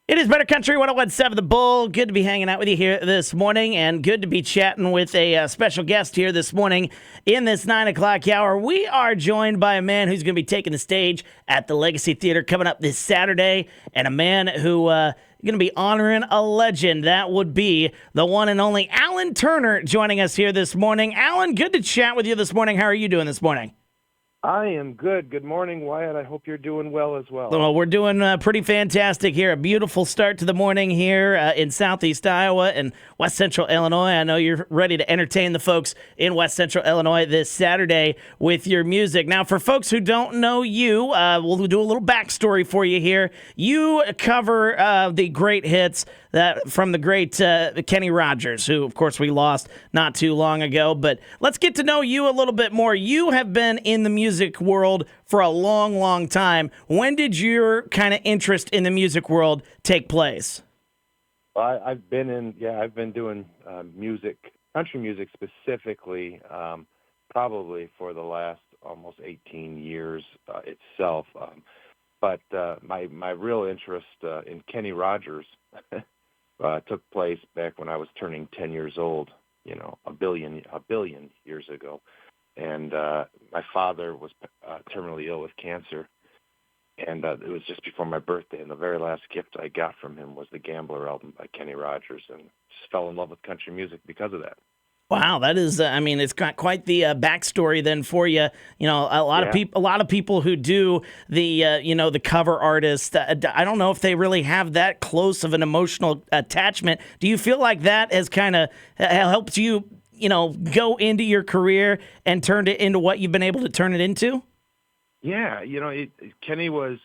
It is Better Country 101.7 The Bull. Good to be hanging out with you here this morning, and good to be chatting with a special guest here this morning in this 9 o'clock hour. We are joined by a man who's going to be taking the stage at the Legacy Theater coming up this Saturday, and a man who is going to be honoring a legend. That would be the one and only Alan Turner joining us here this morning. Alan, good to chat with you this morning. How are you doing this morning? I am good. Good morning, Wyatt. I hope you're doing well as well. Well, we're doing pretty fantastic here. A beautiful start to the morning here in southeast Iowa and west central Illinois. I know you're ready to entertain the folks in west central Illinois this Saturday with your music. Now, for folks who don't know you, we'll do a little backstory for you here. You cover the great hits from the great Kenny Rogers, who, of course, we lost not too long ago. But let's get to know you a little bit more. You have been in the music world for a long, long time. When did your kind of interest in the music world take place? I've been doing music, country music specifically, probably for the last almost 18 years itself. But my real interest in Kenny Rogers took place back when I was turning 10 years old, a billion years ago. And my father was terminally ill with cancer, and it was just before my birthday, and the very last gift I got from him was the Gambler album by Kenny Rogers, and just fell in love with country music because of that. Wow, that is, it's got quite the backstory then for you. A lot of people who do the, the cover artist, I don't know if they really have that close of an emotional attachment. Do you feel like that has kind of helped you, go into your career and turned it into what you've been able to turn it into? Yeah, Kenny was,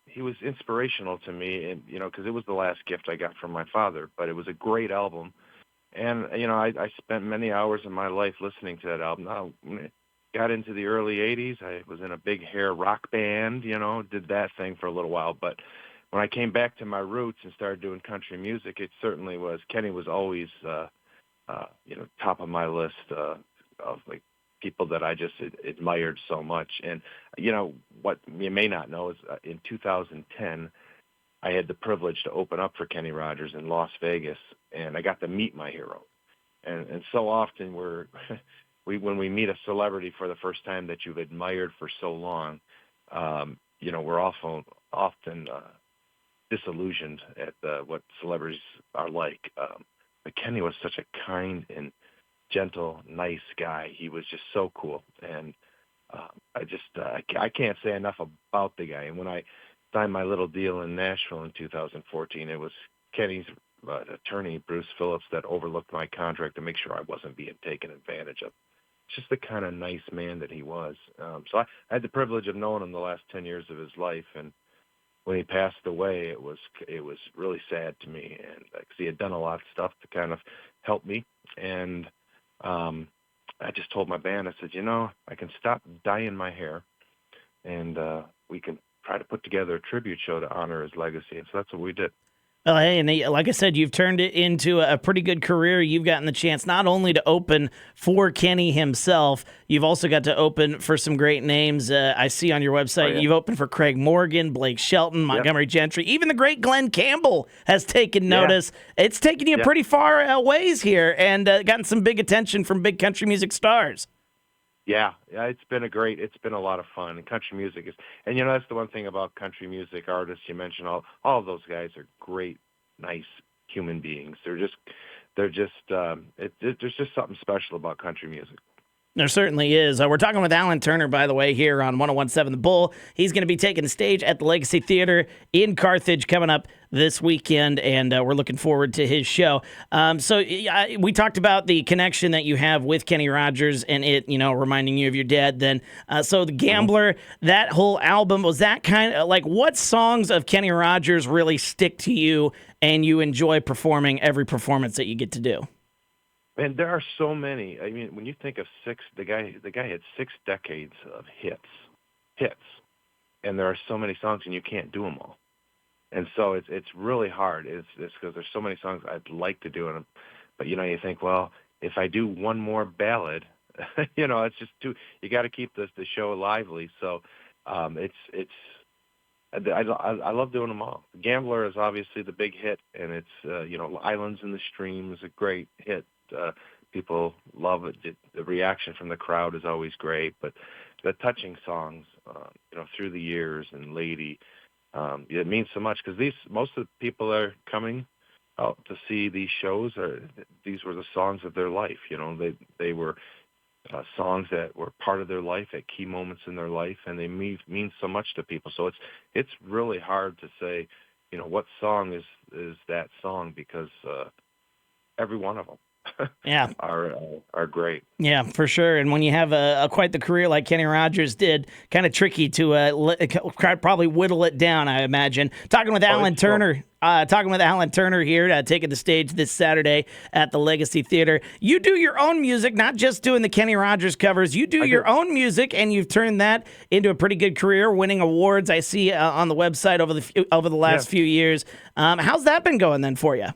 he was inspirational to me, and, because it was the last gift I got from my father, but it was a great album. And, I spent many hours of my life listening to that album. Now, when I got into the early 80s, I was in a big hair rock band, did that thing for a little while. But when I came back to my roots and started doing country music, it certainly was, Kenny was always, top of my list of, like, people that I just admired so much. And, what you may not know is in 2010, I had the privilege to open up for Kenny Rogers in Las Vegas, and I got to meet my hero. And so often when we meet a celebrity for the first time that you've admired for so long, we're often disillusioned at what celebrities are like. But Kenny was such a kind and gentle, nice guy. He was just so cool, and I can't say enough about the guy. And when I signed my little deal in Nashville in 2014, it was Kenny's attorney, Bruce Phillips, that overlooked my contract to make sure I wasn't being taken advantage of. Just the kind of nice man that he was. So I had the privilege of knowing him the last 10 years of his life, and when he passed away, it was really sad to me, and because he had done a lot of stuff to kind of help me. And I just told my band, I said, I can stop dyeing my hair, and we can try to put together a tribute show to honor his legacy. And so that's what we did. Well, hey, and like I said, you've turned it into a pretty good career. You've gotten the chance not only to open for Kenny himself, you've also got to open for some great names. I see on your website, You've opened for Craig Morgan, Blake Shelton, Montgomery Gentry. Even the great Glenn Campbell has taken notice. It's taken you pretty far ways here and gotten some big attention from big country music stars. Yeah, it's been a lot of fun. And country music is, and that's the one thing about country music artists you mentioned. All of those guys are great, nice human beings. There's just something special about country music. There certainly is. We're talking with Alan Turner, by the way, here on 101.7 The Bull. He's going to be taking the stage at the Legacy Theater in Carthage coming up this weekend, and we're looking forward to his show. So we talked about the connection that you have with Kenny Rogers and it, reminding you of your dad then. So The Gambler, that whole album, was that kind of like, what songs of Kenny Rogers really stick to you and you enjoy performing every performance that you get to do? And there are so many. I mean, when you think of the guy had 6 decades of hits, and there are so many songs, and you can't do them all. And so it's really hard. It's because there's so many songs I'd like to do, but you think, well, if I do one more ballad, it's just too. You got to keep the show lively. So it's I love doing them all. Gambler is obviously the big hit, and it's Islands in the Stream is a great hit. People love it. The reaction from the crowd is always great, but the touching songs, through the years and Lady, it means so much because most of the people that are coming out to see these shows these were the songs of their life. They were songs that were part of their life at key moments in their life, and they mean so much to people. So it's really hard to say, what song is that song, because every one of them Yeah. are great. Yeah, for sure. And when you have a quite the career like Kenny Rogers did, kind of tricky to probably whittle it down, I imagine. Talking with Alan Turner. Talking with Alan Turner here, taking the stage this Saturday at the Legacy Theater. You do your own music, not just doing the Kenny Rogers covers. You do your own music, and you've turned that into a pretty good career, winning awards. I see on the website over the last few years. How's that been going then for you?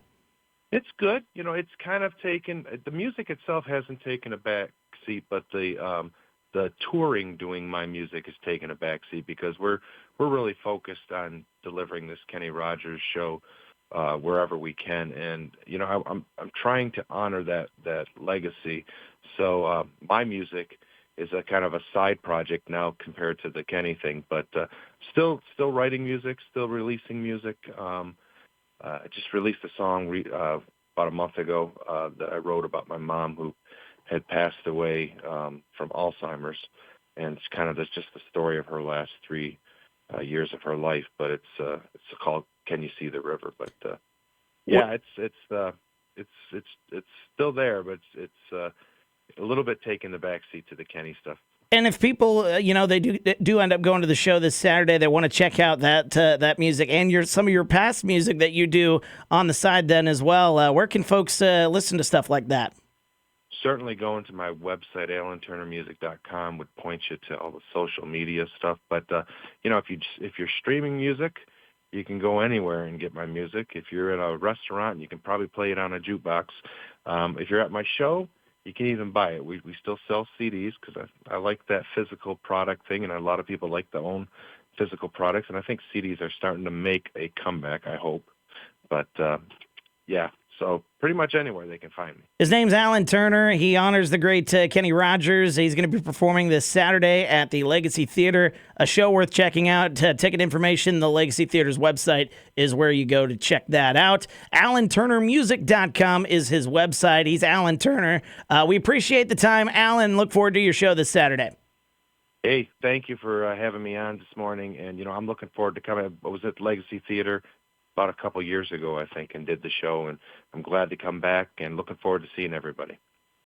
It's good. It's kind of the music itself hasn't taken a back seat, but the touring doing my music has taken a back seat, because we're really focused on delivering this Kenny Rogers show wherever we can, and I'm trying to honor that legacy. So my music is a kind of a side project now compared to the Kenny thing, but still writing music, still releasing music. I just released a song about a month ago that I wrote about my mom, who had passed away from Alzheimer's, and it's kind of just the story of her last 3 years of her life. But it's called "Can You See the River?" But it's still there, but it's a little bit taking the back seat to the Kenny stuff. And if people, they do end up going to the show this Saturday, they want to check out that music and some of your past music that you do on the side then as well. Where can folks listen to stuff like that? Certainly going to my website, alanturnermusic.com, would point you to all the social media stuff. But if you're streaming music, you can go anywhere and get my music. If you're in a restaurant, you can probably play it on a jukebox. If you're at my show, you can even buy it. We still sell CDs, because I like that physical product thing, and a lot of people like to own physical products, and I think CDs are starting to make a comeback, I hope. But, so pretty much anywhere they can find me. His name's Alan Turner. He honors the great Kenny Rogers. He's going to be performing this Saturday at the Legacy Theater, a show worth checking out. Ticket information, the Legacy Theater's website is where you go to check that out. AlanTurnerMusic.com is his website. He's Alan Turner. We appreciate the time, Alan. Look forward to your show this Saturday. Hey, thank you for having me on this morning. And, I'm looking forward to coming. I was at Legacy Theater about a couple years ago, I think, and did the show. And I'm glad to come back and looking forward to seeing everybody.